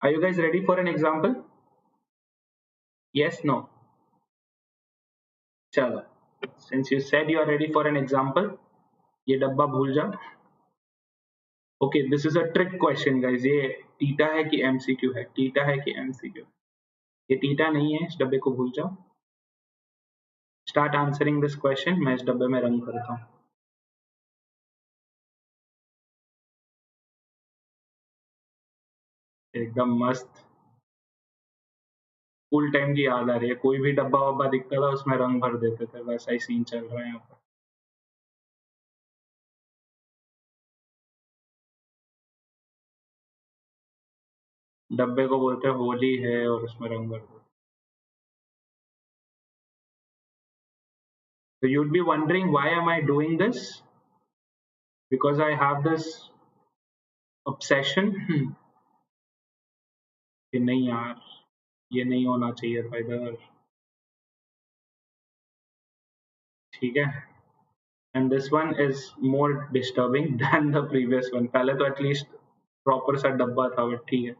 Are you guys ready for an example? Yes, no? चलो, since you said you are ready for an example, ये डब्बा भूल जाओ. Okay, this is a trick question guys. ये theta है कि MCQ है, theta है कि MCQ. ये टीटा नहीं है, इस डब्बे को भूल जाओ. Start answering this question. मैं इस डब्बे में रंग करता हूँ. एकदम मस्त स्कूल टाइम की याद आ रही है. कोई भी डब्बा वब्बा दिखता था उसमें रंग भर देते थे, वैसा ही सीन चल रहा है यहाँ पर. डब्बे को बोलते हैं होली है और उसमें रंग भर दो. So you'd be wondering why am I doing this? Because I have this obsession कि नहीं यार, ये नहीं होना चाहिए था इधर, ठीक है। And this one is more disturbing than the previous one. पहले तो एटलीस्ट प्रॉपर सा डब्बा था, बट ठीक है।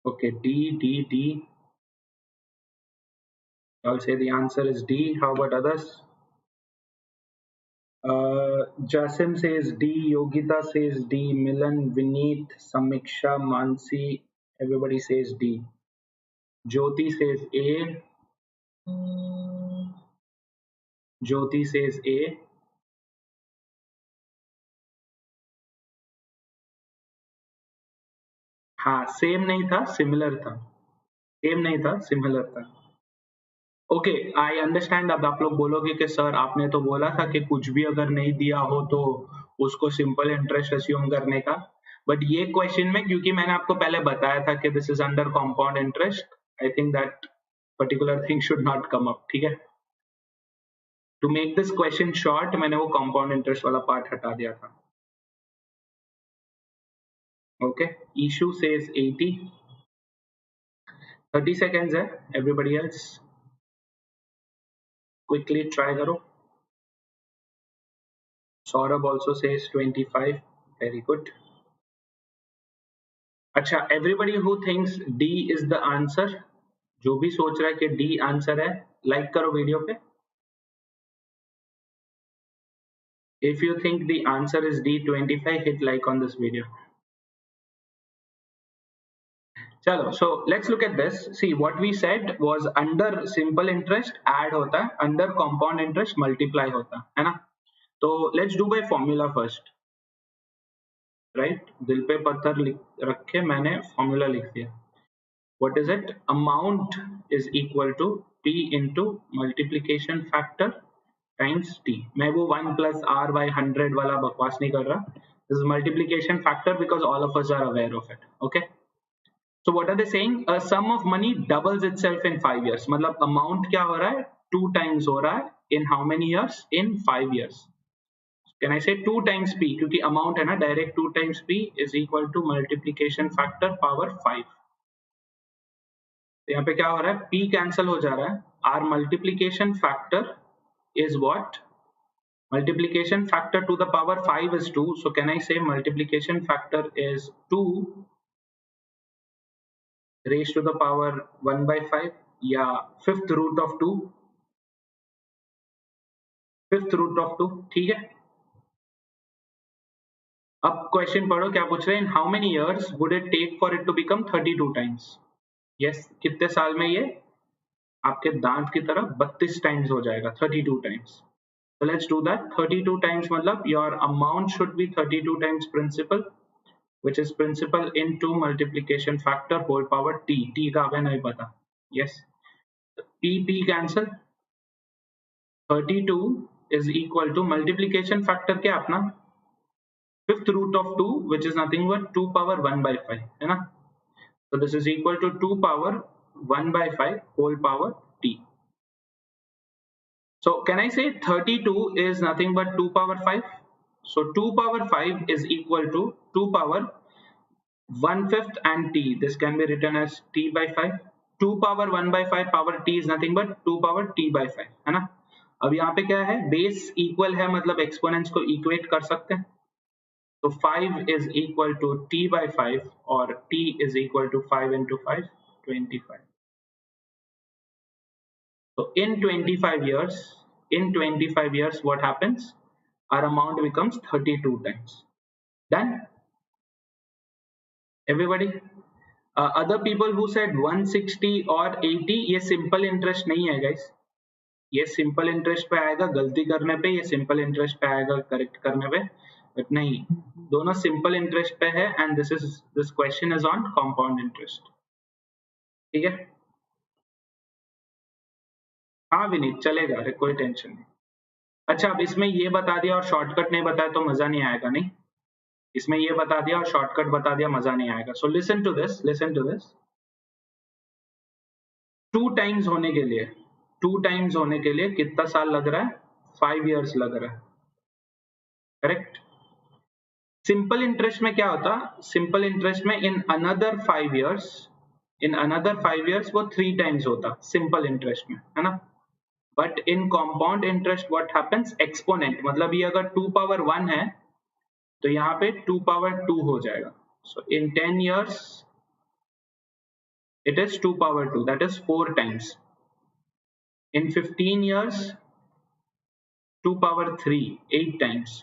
Okay, D, D, D. I'll say the answer is D. How about others? Jasim says D. Yogita says D. Milan, Vineet, Samiksha, Mansi. Everybody says D. Jyoti says A. Jyoti says A. हाँ, same नहीं था, similar था। Same नहीं था, similar था। Okay, I understand. अब आप लोग बोलोगे कि सर आपने तो बोला था कि कुछ भी अगर नहीं दिया हो तो उसको सिंपल इंटरेस्ट अस्यूम करने का, बट ये क्वेश्चन में क्योंकि मैंने आपको पहले बताया था कि this is under compound interest, I think that particular thing should not come up, ठीक है। To make this question short मैंने वो कंपाउंड इंटरेस्ट वाला पार्ट हटा दिया था। Okay, Ishu says 80। 30 सेकेंड्स है, एवरीबडी एल्स क्विकली ट्राई करो। Saurabh also says 25। Very good. अच्छा, everybody who thinks D is the answer, जो भी सोच रहा है कि डी आंसर है, लाइक करो वीडियो पे। If you think the answer is D 25, hit like on this video. चलो, so let's look at this. See what we said was under simple interest add होता है, अंडर कंपाउंड इंटरेस्ट मल्टीप्लाई होता है ना। तो let's do by formula first, right. दिल पे पत्थर रख के मैंने फॉर्मूला लिख दिया। What is it? Amount is equal to P into multiplication factor times T. मैं वो 1 plus R by 100 वाला बकवास नहीं कर रहा. This is multiplication factor because all of us are aware of it. Okay. So what are they saying? A sum of money doubles itself in 5 years. मतलब amount क्या हो रहा है? 2 times हो रहा है. In how many years? In 5 years. Can I say 2 times P? क्योंकि amount है ना, direct 2 times P is equal to multiplication factor power 5. तो यहाँ पे क्या हो रहा है? P कैंसिल हो जा रहा है. Our multiplication factor is what? Multiplication factor to the power 5 is 2. So can I say multiplication factor is 2 raised to the power 1 by 5? या fifth root of 2? Fifth root of 2, ठीक है. अब question पढ़ो क्या पूछ रहे हैं. In how many years would it take for it to become 32 times? Yes, कितने साल में ये आपके दांत की तरह 32 टाइम्स हो जाएगा, 32 times. So let's do that. 32 times matlab your amount should be 32 times principal, which is principal into multiplication factor whole power t. T का हमें नहीं पता. Yes. P cancel. 32 is equal to multiplication factor क्या अपना fifth root of 2, which is nothing but 2 power 1 by 5 है ना. So this is equal to 2 power 1 by 5 whole power t. So can I say 32 is nothing but 2 power 5? So 2 power 5 is equal to 2 power 1/5 and t. This can be written as t by 5. 2 power 1 by 5 power t is nothing but 2 power t by 5 है ना. अब यहाँ पे क्या है, base equal है मतलब exponents को इक्वेट कर सकते हैं. तो 5 is equal to t by 5 और t is equal to 5 into 5, 25. So in 25 years, what happens? Our amount becomes 32 times. Done? Everybody? Other people who said 160 और 80, ये सिंपल इंटरेस्ट नहीं है गाइस. ये सिंपल इंटरेस्ट पे आएगा गलती करने पे, ये सिंपल इंटरेस्ट पे आएगा करेक्ट करने पे, बट नहीं, दोनों सिंपल इंटरेस्ट पे है. And this question is on compound interest. ठीक है. हाँ विनीत, चलेगा, कोई टेंशन नहीं. अच्छा, अब इसमें ये बता दिया और शॉर्टकट नहीं बताया तो मजा नहीं आएगा. नहीं, इसमें ये बता दिया और शॉर्टकट बता दिया, मजा नहीं आएगा. So listen to this. Two times होने के लिए, टू टाइम्स होने के लिए कितना साल लग रहा है? 5 years लग रहा है, करेक्ट। सिंपल इंटरेस्ट में क्या होता? सिंपल इंटरेस्ट में in another 5 years, in another 5 years वो 3 टाइम्स होता सिंपल इंटरेस्ट में, है ना। But in compound interest what happens? Exponent, मतलब ये अगर 2 power 1 है तो यहाँ पे 2 power 2 हो जाएगा। सो इन 10 years it is 2 power 2, that is 4 times. In 15 years 2 power 3, 8 times.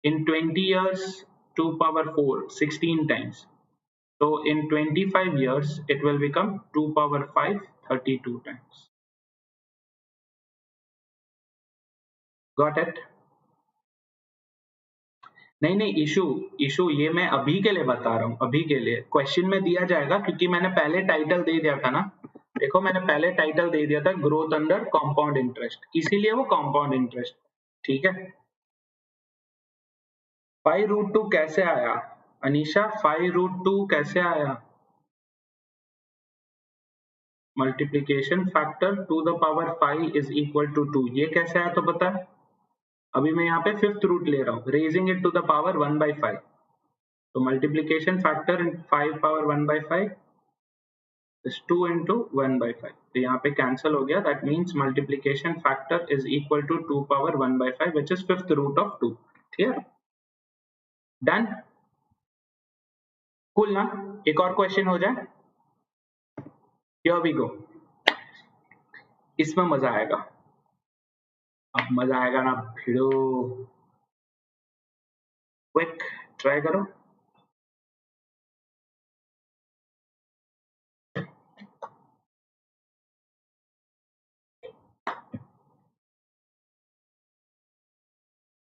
In 20 years 2 power 4, 16 times. So in 25 years it will become 2 power 5, 32 times. Got it? नहीं नहीं, इशू इशू ये मैं अभी के लिए बता रहा हूँ, अभी के लिए क्वेश्चन में दिया जाएगा, क्योंकि मैंने पहले टाइटल दे दिया था ना। देखो मैंने पहले टाइटल दे दिया था ग्रोथ अंडर कंपाउंड इंटरेस्ट, इसीलिए वो कंपाउंड इंटरेस्ट, ठीक है। 5√2 कैसे आया अनीशा? 5√2 कैसे आया? Multiplication factor to the power 5 is equal to 2, ये कैसे आया तो बता। अभी मैं यहाँ पे 5th रूट ले रहा हूँ, raising it to the power 1/5, तो multiplication factor 5 power 1/5 is 2 into 1/5, तो यहाँ पे कैंसिल हो गया, that means multiplication factor is equal to 2 power 1/5 which is 5th root of 2। Clear? Done? Cool ना? एक और क्वेश्चन हो जाए, हियर वी गो। इसमें मजा आएगा, अब मजा आएगा ना भिड़ो। क्विक ट्राई करो।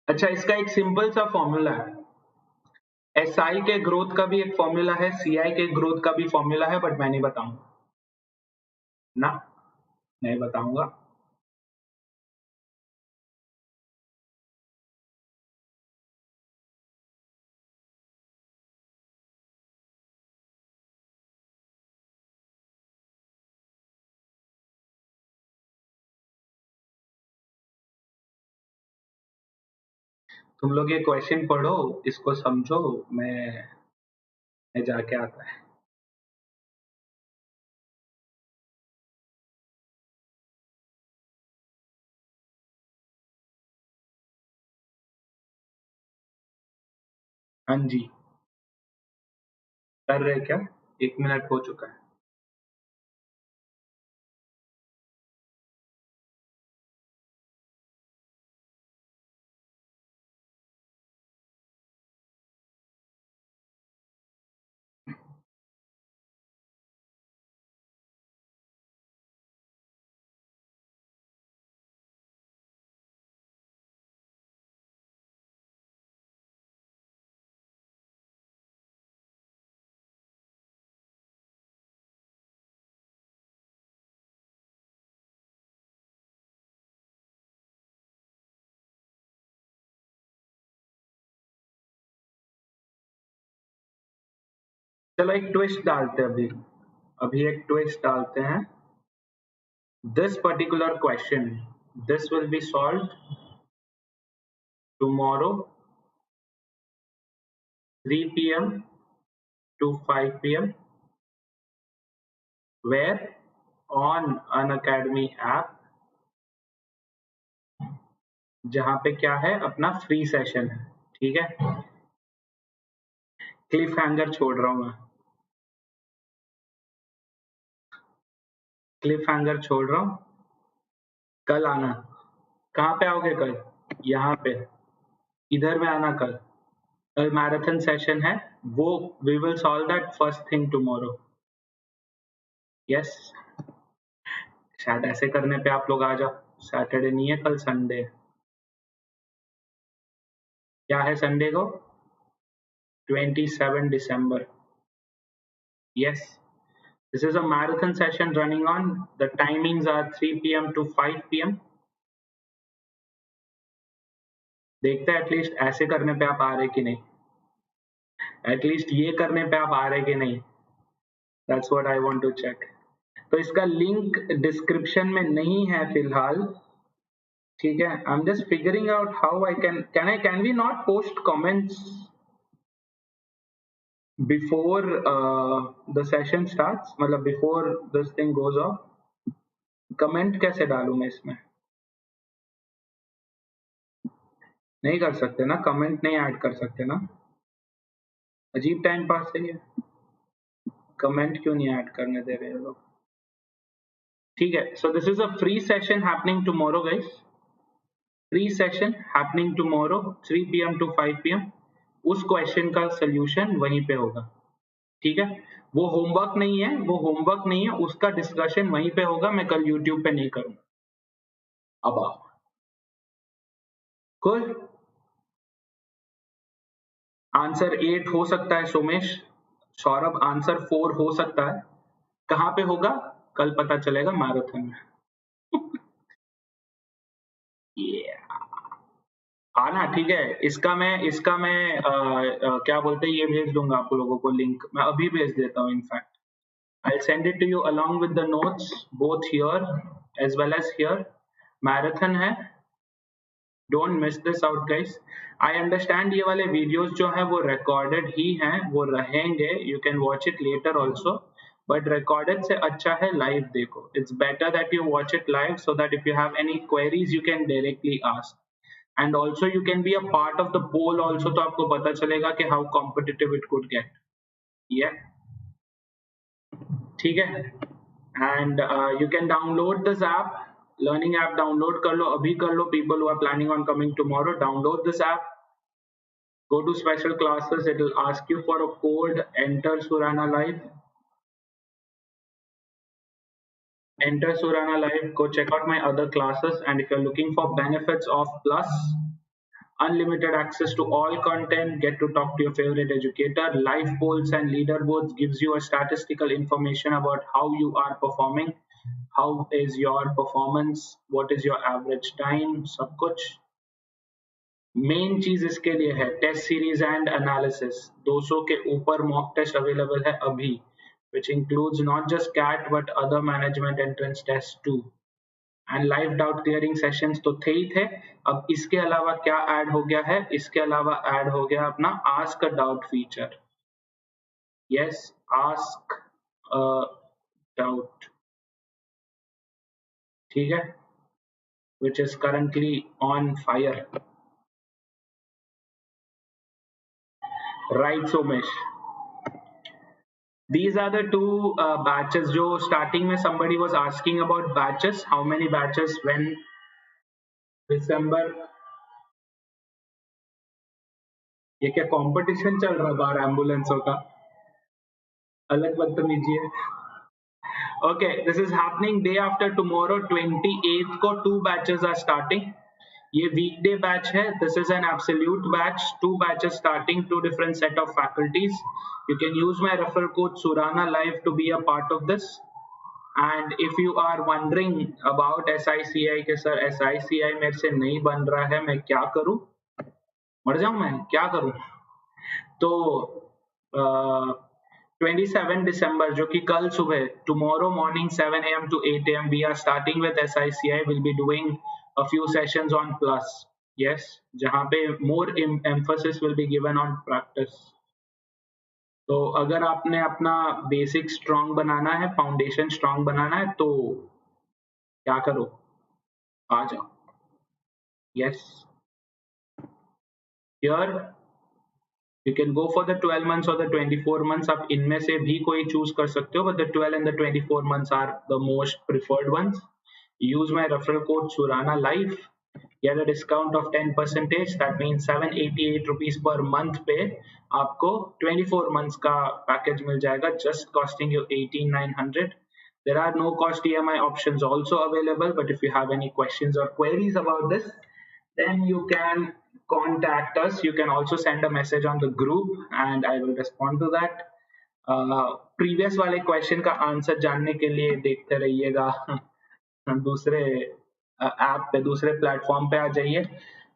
अच्छा, इसका एक सिंपल सा फॉर्मूला है, एसआई के ग्रोथ का भी एक फॉर्मूला है, सीआई के ग्रोथ का भी फॉर्मूला है, बट मैं नहीं बताऊंगा ना, नहीं बताऊंगा। तुम लोग ये क्वेश्चन पढ़ो, इसको समझो, मैं जाके आता है। हाँ जी, कर रहे क्या? 1 मिनट हो चुका है। चलो एक ट्विस्ट डालते हैं, अभी अभी एक ट्विस्ट डालते हैं। This particular question, this will be solved tomorrow 3 p.m. to 5 p.m. where on Unacademy app, जहाँ पे क्या है, अपना फ्री सेशन है, ठीक है। क्लिफ हैंगर छोड़ रहा हूँ मैं, क्लिफ हैंगर छोड़ रहा हूँ। कल आना। कहाँ पे आओगे कल? यहाँ पे, इधर में आना कल। कल मैराथन सेशन है, वो we will solve that first thing tomorrow. Yes, शायद ऐसे करने पे आप लोग आ जाओ। सैटरडे नहीं है कल, संडे। क्या है संडे को? 27 December। Yes, this is a marathon session running on. The timings are 3 p.m. to 5 p.m. देखते हैं एटलीस्ट ऐसे करने पे आप आ रहे कि नहीं, एटलीस्ट ये करने पे आप आ रहे कि नहीं। That's what I want to check. तो इसका लिंक डिस्क्रिप्शन में नहीं है फिलहाल, ठीक है। I am just figuring out how I can we not post comments before the session starts, मतलब before this thing goes off. Comment कैसे डालूं मैं इसमें? नहीं कर सकते ना, कमेंट नहीं ऐड कर सकते ना, अजीब टाइम पास है ये। कमेंट क्यों नहीं ऐड करने दे रहे लोग? ठीक है, so this is a free session happening tomorrow guys, free session happening tomorrow 3 PM to 5 PM। उस क्वेश्चन का सोल्यूशन वहीं पे होगा, ठीक है। वो होमवर्क नहीं है, वो होमवर्क नहीं है, उसका डिस्कशन वहीं पे होगा, मैं कल यूट्यूब पे नहीं करूंगा। अब आप कुल आंसर 8 हो सकता है सोमेश, सौरभ आंसर 4 हो सकता है। कहाँ पे होगा कल पता चलेगा मैराथन में। yeah. आना, ठीक है। इसका मैं क्या बोलते हैं, ये भेज दूंगा आप लोगों को लिंक, मैं अभी भेज देता हूँ in fact. I'll send it to you along with the notes both here as well as here। Marathon है, don't miss this out guys. I understand ये वाले वीडियोस जो हैं वो रिकॉर्डेड ही हैं, वो रहेंगे, you can watch it later also, but recorded से अच्छा है लाइव देखो। It's better that you watch it live so that if you have any queries you can directly ask, and also you can be a part of the poll also, तो आपको पता चलेगा कि how competitive it could get. ये ठीक है, and you can download this app, learning app download कर लो, अभी कर लो। People who are planning on coming tomorrow, download this app, go to special classes, it will ask you for a code, enter Surana Live, enter Surana Live, go check out my other classes, and if you're looking for benefits of Plus, unlimited access to all content, get to talk to your favorite educator, live polls and leaderboards, gives you a statistical information about how you are performing, how is your performance, what is your average time, सब कुछ। Main चीज इसके लिए है test series and analysis, 200 के ऊपर mock test available है अभी, which includes not just CAT but other management entrance tests too, and live doubt clearing sessions तो थे ही थे। अब इसके अलावा क्या ऐड हो गया है, इसके अलावा ऐड हो गया अपना ask a doubt feature. Yes, ask a doubt, ठीक है, which is currently on fire, right Somesh? These are the two batches जो starting में somebody was asking about batches, how many batches when December, ये क्या competition चल रहा बाहर एम्बुलेंसों का, अलग बदतमीजी है। Okay, this is happening day after tomorrow 28th को 2 batches are starting। ये weekday batch है, this is an absolute batch, 2 batches starting, 2 different set of faculties। You can use my referral code Surana Live to be a part of this। And if you are wondering about SICI के sir SICI मेरे से नहीं बन रहा है, मैं क्या करूं, मर जाऊं मैं, क्या करूं? तो 27 December जो कि कल सुबह, tomorrow morning 7 AM to 8 AM we are starting with SICI, will be doing a few sessions on plus, yes, जहाँ पे more emphasis will be given on practice। तो अगर आपने अपना बेसिक स्ट्रांग बनाना है, फाउंडेशन स्ट्रांग बनाना है, तो क्या करो, आ जाओ। Yes, here you can go for the 12 months और द 24 months, आप इनमें से भी कोई चूज कर सकते हो, but the 12 and the 24 months are the most preferred ones। Use my referral code Surana life, get a discount of 10%, that means 788 rupees per month पे आपको 24 months का पैकेज मिल जाएगा, just costing you 18,900। There are no cost EMI options also available, but if you have any questions or queries about this, then you can contact us। You can also send a message on the group and I will respond to that। Previous वाले question का answer जानने के लिए देखते रहिएगा दूसरे app पे, दूसरे प्लेटफॉर्म पे आ जाइए।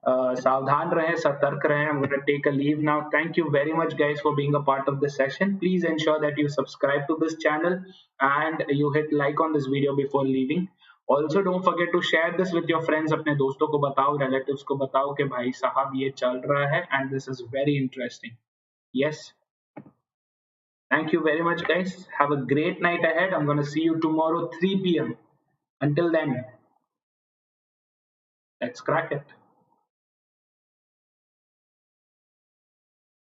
सावधान रहें, सतर्क रहें. I'm going to take a leave now. Thank you very much, guys, for being a part of this session. Please ensure that you subscribe to this channel and you hit like on this video before leaving. Also, don't forget to share this with your friends. अपने दोस्तों को बताओ, relatives को बताओ कि भाई साहब ये चल रहा है and this is very interesting. Yes. Thank you very much, guys. Have a great night ahead. I'm going to see you tomorrow 3 p.m. Until then, let's crack it.